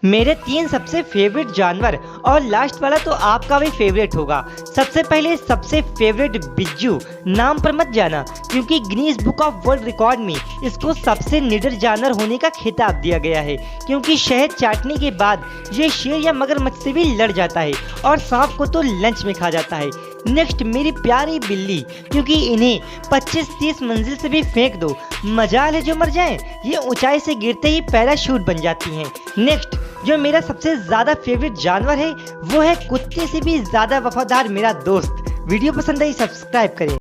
मेरे 3 सबसे फेवरेट जानवर और लास्ट वाला तो आपका भी फेवरेट होगा। सबसे पहले सबसे फेवरेट बिज्जू। नाम पर मत जाना क्योंकि Guinness book of world record में इसको सबसे निडर जानवर होने का खिताब दिया गया है, क्योंकि शहद चाटने के बाद ये शेर या मगरमच्छ से भी लड़ जाता है और सांप को तो लंच में खा जाता है। नेक्स्ट मेरी प्यारी बिल्ली, क्योंकि इन्हें 25-30 मंजिल से भी फेंक दो, मजाल है जो मर जाएं, ये ऊंचाई से गिरते ही पैराशूट बन जाती हैं। नेक्स्ट जो मेरा सबसे ज़्यादा फेवरेट जानवर है वो है कुत्ते से भी ज़्यादा वफादार मेरा दोस्त। वीडियो पसंद आई सब्सक्राइब करें।